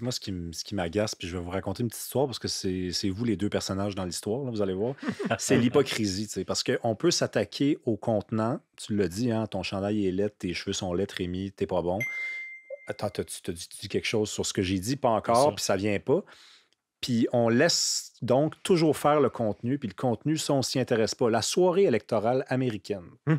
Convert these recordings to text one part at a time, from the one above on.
moi, ce qui m'agace, puis je vais vous raconter une petite histoire parce que c'est vous les deux personnages dans l'histoire, là, vous allez voir. C'est l'hypocrisie, tu sais, parce qu'on peut s'attaquer au contenant. Tu l'as dit, hein, ton chandail est laid, tes cheveux sont laids, Rémi, t'es pas bon. Attends, tu dis quelque chose sur ce que j'ai dit, pas C'est encore, ça. puis ça vient pas. Puis on laisse donc toujours faire le contenu, puis le contenu, ça, on s'y intéresse pas. La soirée électorale américaine. Vous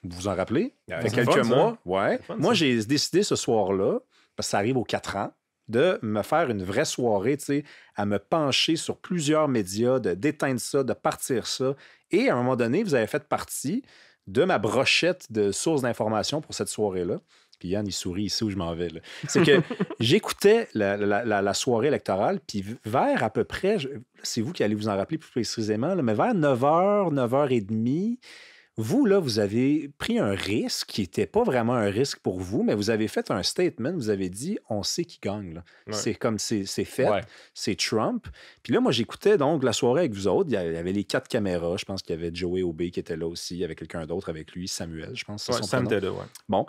vous en rappelez? Ouais, Fait c'est quelques fun, ça. mois, ouais. C'est fun, Moi, ça. j'ai décidé ce soir-là, parce que ça arrive aux 4 ans, de me faire une vraie soirée, tu sais, à me pencher sur plusieurs médias, de d'éteindre ça, de partir ça. Et à un moment donné, vous avez fait partie de ma brochette de sources d'informations pour cette soirée-là. Puis Yann, il sourit ici où je m'en vais, là. C'est que j'écoutais la soirée électorale, puis vers à peu près, c'est vous qui allez vous en rappeler plus précisément, là, mais vers 9h, 9h30, vous, là, vous avez pris un risque qui n'était pas vraiment un risque pour vous, mais vous avez fait un statement, vous avez dit, on sait qui gagne, là. Ouais. C'est comme, c'est fait, Ouais. c'est Trump. Puis là, moi, j'écoutais donc la soirée avec vous autres, il y avait les 4 caméras, je pense qu'il y avait Joey Obey qui était là aussi, il y avait quelqu'un d'autre avec lui, Samuel, je pense, c'est Ouais, son Sam prénom. était là, ouais. Bon.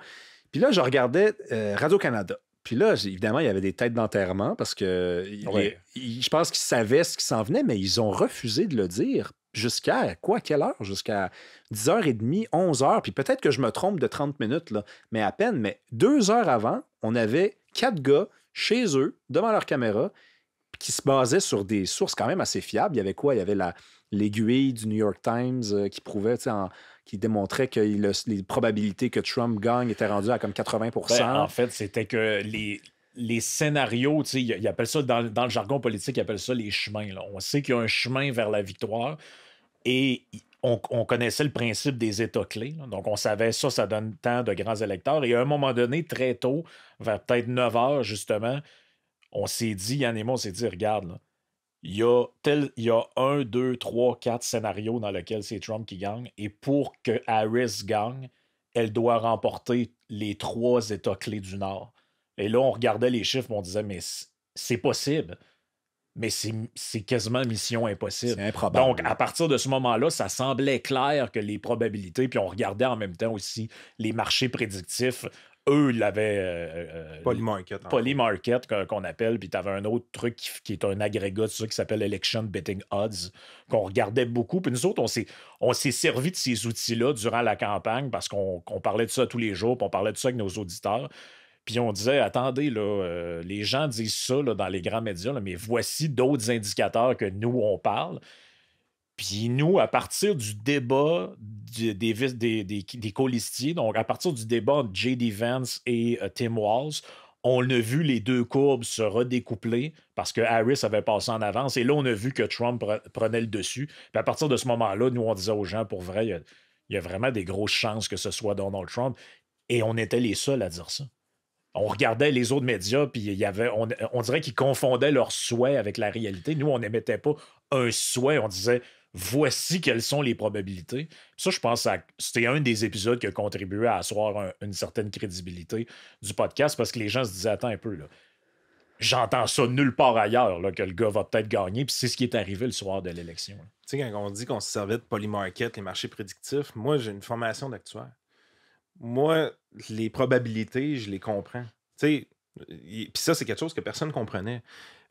Puis là, je regardais Radio-Canada. Puis là, évidemment, il y avait des têtes d'enterrement parce que Ouais. je pense qu'ils savaient ce qui s'en venait, mais ils ont refusé de le dire jusqu'à quoi? Quelle heure? Jusqu'à 10h30, 11h. Puis peut-être que je me trompe de 30 minutes, là, mais à peine. Mais 2 heures avant, on avait 4 gars chez eux, devant leur caméra, qui se basaient sur des sources quand même assez fiables. Il y avait quoi? Il y avait l'aiguille du New York Times qui prouvait, qui démontrait que les probabilités que Trump gagne étaient rendues à comme 80%. Ben, en fait, c'était que les scénarios, tu sais, ils appellent ça, dans le jargon politique, ils appellent ça les chemins. Là. On sait qu'il y a un chemin vers la victoire et on connaissait le principe des États clés. Là. Donc, on savait ça donne tant de grands électeurs. Et à un moment donné, très tôt, vers peut-être 9 heures, justement, on s'est dit, Yann et moi, on s'est dit, regarde, là, il y a 1, 2, 3, 4 scénarios dans lesquels c'est Trump qui gagne. Et pour que Harris gagne, elle doit remporter les 3 États clés du Nord. Et là, on regardait les chiffres et on disait, mais c'est possible. Mais c'est quasiment mission impossible. C'est improbable. Donc, à partir de ce moment-là, ça semblait clair que les probabilités, puis on regardait en même temps aussi les marchés prédictifs. Eux, ils l'avaient. Polymarket. Polymarket qu'on appelle, puis tu avais un autre truc qui est un agrégat de ça qui s'appelle Election Betting Odds, qu'on regardait beaucoup. Puis nous autres, on s'est servi de ces outils-là durant la campagne parce qu'on parlait de ça tous les jours, puis on parlait de ça avec nos auditeurs. Puis on disait, attendez, là, les gens disent ça là, dans les grands médias, là, mais voici d'autres indicateurs que nous, on parle. Puis nous, à partir du débat des colistiers, donc à partir du débat entre J.D. Vance et Tim Walz, on a vu les deux courbes se redécoupler parce que Harris avait passé en avance. Et là, on a vu que Trump prenait le dessus. Puis à partir de ce moment-là, nous, on disait aux gens, pour vrai, il y a vraiment des grosses chances que ce soit Donald Trump. Et on était les seuls à dire ça. On regardait les autres médias, puis on dirait qu'ils confondaient leurs souhaits avec la réalité. Nous, on n'émettait pas un souhait, on disait voici quelles sont les probabilités. Ça, je pense que c'était un des épisodes qui a contribué à asseoir une certaine crédibilité du podcast parce que les gens se disaient attends un peu, là. J'entends ça nulle part ailleurs, là, que le gars va peut-être gagner, puis c'est ce qui est arrivé le soir de l'élection. Tu sais, quand on dit qu'on se servait de polymarket, les marchés prédictifs, moi, j'ai une formation d'actuaire. Moi, les probabilités, je les comprends. Tu sais, puis ça, c'est quelque chose que personne ne comprenait.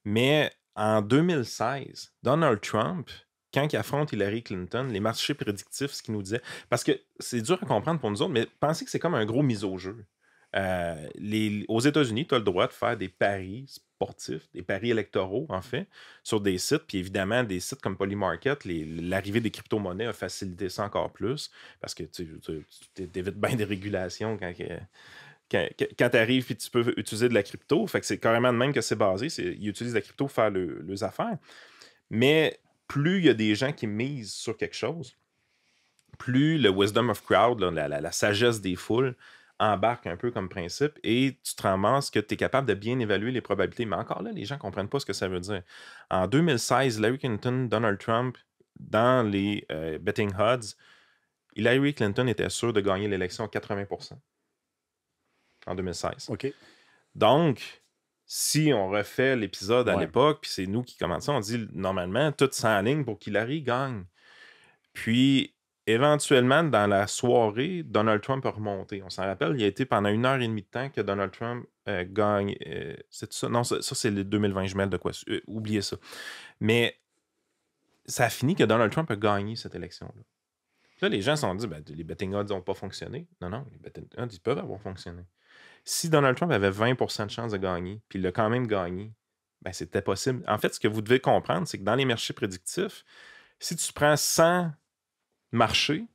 Mais en 2016, Donald Trump, quand il affronte Hillary Clinton, les marchés prédictifs, ce qu'il nous disait, parce que c'est dur à comprendre pour nous autres, mais pensez que c'est comme un gros mise au jeu. Aux États-Unis, tu as le droit de faire des paris sportifs, des paris électoraux, en fait, sur des sites. Puis évidemment, des sites comme Polymarket, l'arrivée des crypto-monnaies a facilité ça encore plus parce que tu évites bien des régulations quand tu arrives et tu peux utiliser de la crypto. Fait que c'est carrément de même que c'est basé. Ils utilisent la crypto pour faire leurs affaires. Mais plus il y a des gens qui misent sur quelque chose, plus le wisdom of crowd, là, la sagesse des foules, embarque un peu comme principe et tu te ramasses que tu es capable de bien évaluer les probabilités. Mais encore là, les gens ne comprennent pas ce que ça veut dire. En 2016, Hillary Clinton, Donald Trump, dans les betting odds, Hillary Clinton était sûre de gagner l'élection à 80% en 2016. OK. Donc, si on refait l'épisode à l'époque, puis c'est nous qui commençons, on dit normalement, tout s'enligne pour qu'Hillary gagne. Puis, éventuellement, dans la soirée, Donald Trump a remonté. On s'en rappelle, il y a été pendant 1 heure et demie de temps que Donald Trump gagne. C'est ça? Non, ça c'est le 2020, je mêle de quoi. Oubliez ça. Mais ça a fini que Donald Trump a gagné cette élection-là. Là, les gens se sont dit, ben, les betting odds n'ont pas fonctionné. Non, les betting odds, ils peuvent avoir fonctionné. Si Donald Trump avait 20% de chance de gagner, puis il l'a quand même gagné, ben, c'était possible. En fait, ce que vous devez comprendre, c'est que dans les marchés prédictifs, si tu prends 100 marchés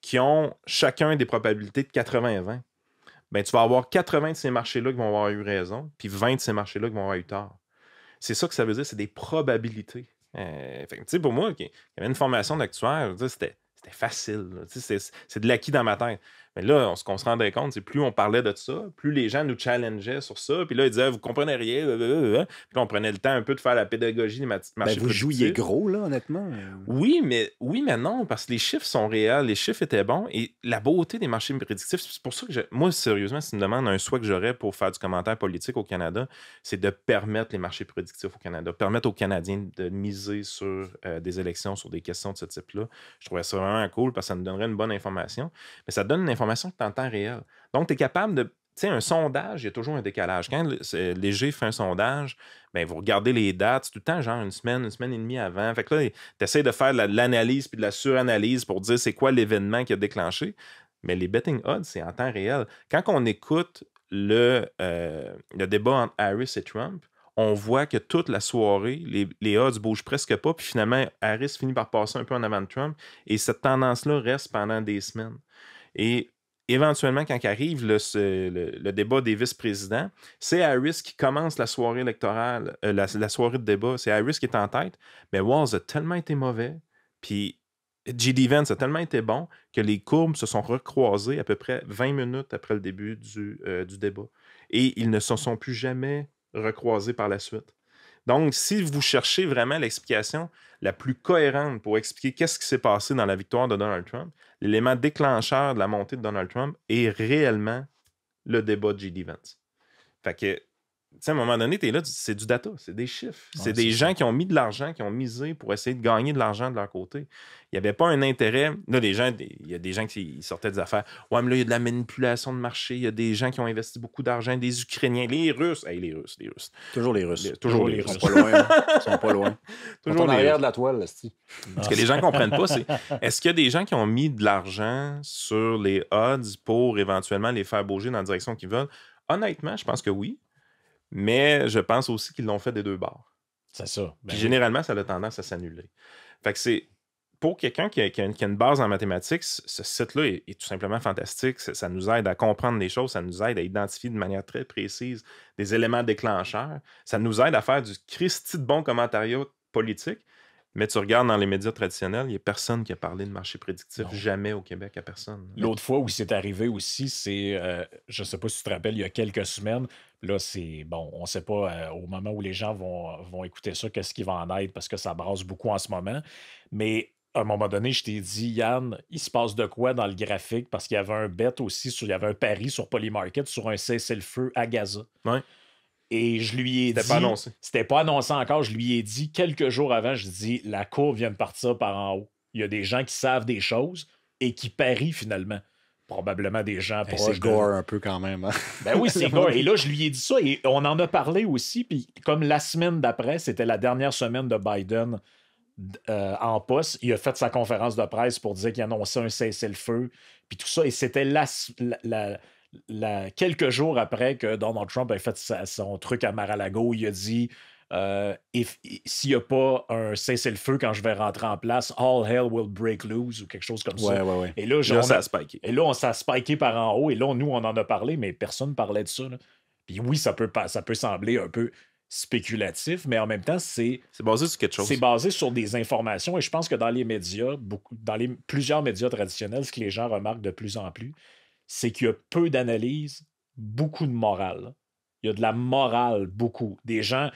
qui ont chacun des probabilités de 80-20, ben, tu vas avoir 80 de ces marchés-là qui vont avoir eu raison, puis 20 de ces marchés-là qui vont avoir eu tort. C'est ça que ça veut dire, c'est des probabilités. Pour moi, qui avait une formation d'actuaire, c'était facile. C'est de l'acquis dans ma tête. Mais là, ce qu'on se rendait compte, c'est plus on parlait de ça, plus les gens nous challengeaient sur ça. Puis là, ils disaient, vous comprenez rien. Puis là, on prenait le temps un peu de faire la pédagogie des marchés prédictifs. Vous jouiez gros, là, honnêtement. Oui, mais non, parce que les chiffres sont réels, les chiffres étaient bons. Et la beauté des marchés prédictifs, c'est pour ça que moi, sérieusement, si tu me demandes un souhait que j'aurais pour faire du commentaire politique au Canada, c'est de permettre les marchés prédictifs au Canada, permettre aux Canadiens de miser sur des élections, sur des questions de ce type-là. Je trouvais ça vraiment cool parce que ça nous donnerait une bonne information. Mais ça te donne une information qui est en temps réel. Donc, tu es capable de... Tu sais, un sondage, il y a toujours un décalage. Quand Léger fait un sondage, ben, vous regardez les dates, c'est tout le temps genre une semaine et demie avant. Fait que là, tu essaies de faire de l'analyse puis de la suranalyse pour dire c'est quoi l'événement qui a déclenché. Mais les betting odds, c'est en temps réel. Quand on écoute le débat entre Harris et Trump, on voit que toute la soirée, les odds bougent presque pas, puis finalement, Harris finit par passer un peu en avant de Trump, et cette tendance-là reste pendant des semaines. Et éventuellement, quand arrive le débat des vice-présidents, c'est Harris qui commence la soirée électorale, la soirée de débat, c'est Harris qui est en tête, mais Walz a tellement été mauvais, puis J.D. Vance a tellement été bon que les courbes se sont recroisées à peu près 20 minutes après le début du débat. Et ils ne se sont plus jamais recroisés par la suite. Donc, si vous cherchez vraiment l'explication la plus cohérente pour expliquer qu'est-ce qui s'est passé dans la victoire de Donald Trump, l'élément déclencheur de la montée de Donald Trump est réellement le débat de J.D. Vance. Fait que, tu sais, à un moment donné, tu es là, c'est du data, c'est des chiffres. C'est des gens qui ont mis de l'argent, qui ont misé pour essayer de gagner de l'argent de leur côté. Il n'y avait pas un intérêt. Là, il y a des gens qui sortaient des affaires. Ouais, mais là, il y a de la manipulation de marché. Il y a des gens qui ont investi beaucoup d'argent, des Ukrainiens, les Russes. Hey, les Russes. Toujours les Russes. Toujours les Russes. Ils sont pas loin. Ils sont pas loin. Toujours en arrière de la toile, là, c'est... Ce que les gens ne comprennent pas, c'est est-ce qu'il y a des gens qui ont mis de l'argent sur les odds pour éventuellement les faire bouger dans la direction qu'ils veulent? Honnêtement, je pense que oui. Mais je pense aussi qu'ils l'ont fait des deux bords. C'est ça. Puis généralement, ça a tendance à s'annuler. Fait que c'est... Pour quelqu'un qui a une base en mathématiques, ce site-là est tout simplement fantastique. Ça nous aide à comprendre les choses, ça nous aide à identifier de manière très précise des éléments déclencheurs. Ça nous aide à faire du Christy de bon commentariat politique. Mais tu regardes dans les médias traditionnels, il n'y a personne qui a parlé de marché prédictif. Non. Jamais au Québec, à personne. L'autre fois où c'est arrivé aussi, c'est, je ne sais pas si tu te rappelles, il y a quelques semaines, là, c'est, bon, on ne sait pas au moment où les gens vont écouter ça, qu'est-ce qui va en être, parce que ça brasse beaucoup en ce moment. Mais à un moment donné, je t'ai dit, Yann, il se passe de quoi dans le graphique? Parce qu'il y avait un bet aussi, il y avait un pari sur Polymarket sur un cessez-le-feu à Gaza. Oui. Et je lui ai dit... C'était pas annoncé. C'était pas annoncé encore. Je lui ai dit quelques jours avant, je dis, la courbe vient de partir par en haut. Il y a des gens qui savent des choses et qui parient finalement. Probablement des gens proches. C'est gore un peu quand même. Hein? Ben oui, c'est gore. Et là, je lui ai dit ça et on en a parlé aussi. Puis comme la semaine d'après, c'était la dernière semaine de Biden en poste, il a fait sa conférence de presse pour dire qu'il annonçait un cessez-le-feu. Puis tout ça. Et c'était quelques jours après que Donald Trump a fait son truc à Mar-a-Lago, il a dit s'il n'y a pas un cessez-le-feu quand je vais rentrer en place, all hell will break loose ou quelque chose comme ça. Ouais. Et là, ça a spiké. Et là, on s'est spiké par en haut. Et là, nous, on en a parlé, mais personne ne parlait de ça. Là. Puis oui, ça peut sembler un peu spéculatif, mais en même temps, c'est basé sur quelque chose. C'est basé sur des informations. Et je pense que dans les médias, plusieurs médias traditionnels, ce que les gens remarquent de plus en plus, c'est qu'il y a peu d'analyse, beaucoup de morale. Il y a de la morale, beaucoup. Les gens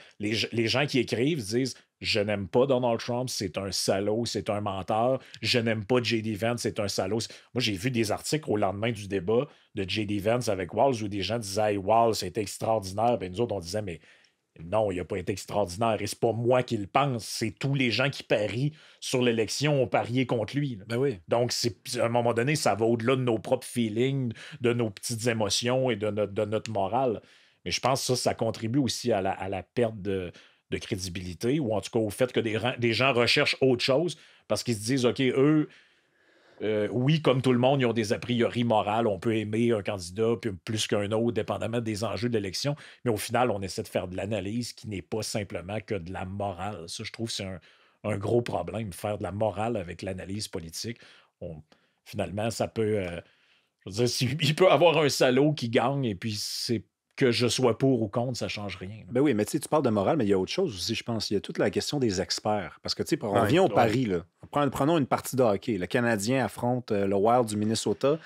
qui écrivent disent « Je n'aime pas Donald Trump, c'est un salaud, c'est un menteur. Je n'aime pas J.D. Vance, c'est un salaud. » Moi, j'ai vu des articles au lendemain du débat de J.D. Vance avec Walz où des gens disaient hey, « Walz, c'était extraordinaire. » Ben, nous autres, on disait « Mais Non, il n'a pas été extraordinaire. Et c'est pas moi qui le pense, c'est tous les gens qui parient sur l'élection ont parié contre lui. Là. Ben oui. Donc, à un moment donné, ça va au-delà de nos propres feelings, de nos petites émotions et de notre morale. Mais je pense que ça contribue aussi à la perte de crédibilité, ou en tout cas au fait que des gens recherchent autre chose parce qu'ils se disent, OK, eux, oui, comme tout le monde, ils ont des a priori morales. On peut aimer un candidat plus qu'un autre, dépendamment des enjeux de l'élection. Mais au final, on essaie de faire de l'analyse qui n'est pas simplement que de la morale. Ça, je trouve que c'est un gros problème, faire de la morale avec l'analyse politique. Finalement, ça peut... je veux dire, il peut avoir un salaud qui gagne et puis c'est que je sois pour ou contre, ça ne change rien. Ben oui, mais tu sais, tu parles de morale, mais il y a autre chose aussi, je pense. Il y a toute la question des experts. Parce que, tu sais, on revient au pari, là. Prenons une partie de hockey. Le Canadien affronte le Wild du Minnesota.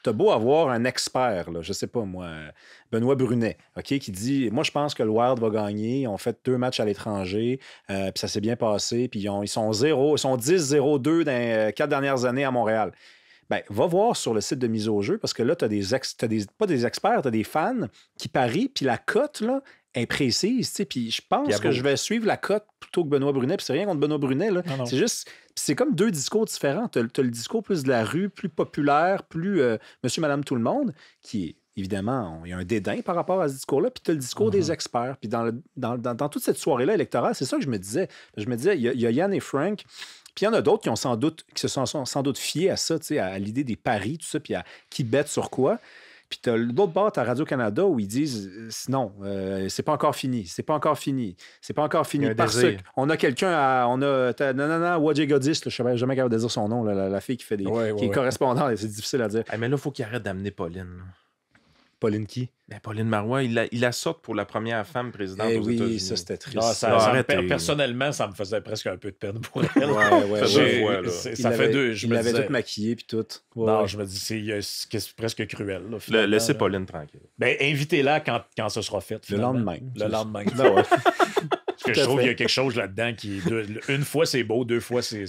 T'as beau avoir un expert, là, je sais pas moi, Benoît Brunet, OK, qui dit, moi, je pense que le Wild va gagner. Ils ont fait 2 matchs à l'étranger, puis ça s'est bien passé, puis ils sont 10-0-2 dans les 4 dernières années à Montréal. Ben, va voir sur le site de mise au jeu, parce que là, tu as pas des experts, tu as des fans qui parient, puis la cote, là, est précise, tu sais, puis je pense que je vais suivre la cote plutôt que Benoît Brunet, puis c'est rien contre Benoît Brunet, là. C'est juste, c'est comme 2 discours différents. Tu as le discours plus de la rue, plus populaire, plus monsieur, madame, tout le monde, qui est, évidemment, il y a un dédain par rapport à ce discours-là, puis tu as le discours des experts. Puis dans toute cette soirée-là électorale, c'est ça que je me disais. Je me disais, il y a Yann et Frank. Puis il y en a d'autres qui se sont sans doute fiés à ça, à l'idée des paris, tout ça, puis à qui bête sur quoi. Puis tu as l'autre bord à Radio-Canada où ils disent non, c'est pas encore fini, c'est pas encore fini, c'est pas encore fini. Parce qu'on a quelqu'un à. On a. Non, Wajé Godis, je ne sais jamais capable de dire son nom, la fille qui fait qui est correspondante, c'est difficile à dire. Mais là, il faut qu'il arrête d'amener Pauline. Pauline qui? Ben, Pauline Marois, il la sorte pour la première femme présidente aux États-Unis. Oui, ça, c'était triste. Personnellement, ça me faisait presque un peu de peine pour elle. Ça fait 2. Il l'avait tout maquillé puis tout. Je me dis, c'est presque cruel. Là, laissez Pauline tranquille. Ben, invitez-la quand ce sera fait. Finalement. Le lendemain. Ben ouais. Parce que je trouve qu'il y a quelque chose là-dedans qui. Une fois, c'est beau, 2 fois, c'est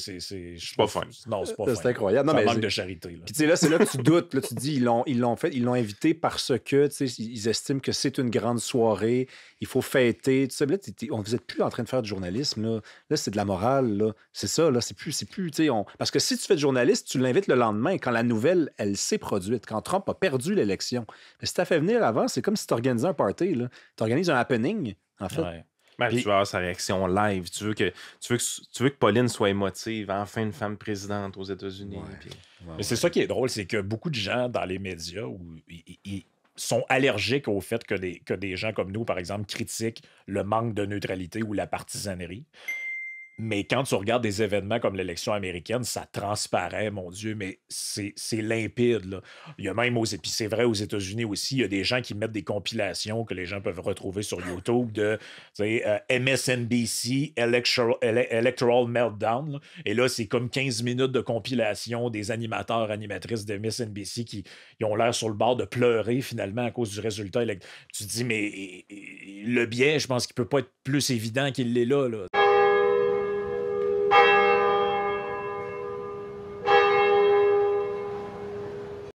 pas fin. Non, c'est pas fin. C'est incroyable. Ça manque de charité. Puis tu sais, là, c'est là que tu doutes. Là, tu te dis, ils l'ont invité parce que ils estiment que c'est une grande soirée. Il faut fêter. Tu sais, là, vous n'êtes plus en train de faire du journalisme. Là c'est de la morale. Là. C'est ça. Là, c'est plus. Tu sais, parce que si tu fais de journaliste, tu l'invites le lendemain quand la nouvelle, elle s'est produite, quand Trump a perdu l'élection. Mais si tu as fait venir avant, c'est comme si tu organisais un party. Tu organises un happening, en fait. Ouais. Puis, tu veux avoir sa réaction live. Tu veux que Pauline soit émotive. Enfin, une femme présidente aux États-Unis. Mais c'est ça qui est drôle, c'est que beaucoup de gens dans les médias ils sont allergiques au fait que des gens comme nous, par exemple, critiquent le manque de neutralité ou la partisanerie. Mais quand tu regardes des événements comme l'élection américaine, ça transparaît, mon Dieu, mais c'est limpide. Là. Il y a même puis c'est vrai aux États-Unis aussi, il y a des gens qui mettent des compilations que les gens peuvent retrouver sur YouTube de MSNBC Electoral Meltdown. Là. Et là, c'est comme 15 minutes de compilation des animateurs, animatrices de MSNBC qui ont l'air sur le bord de pleurer finalement à cause du résultat. Tu te dis, mais le biais, je pense qu'il peut pas être plus évident qu'il l'est là.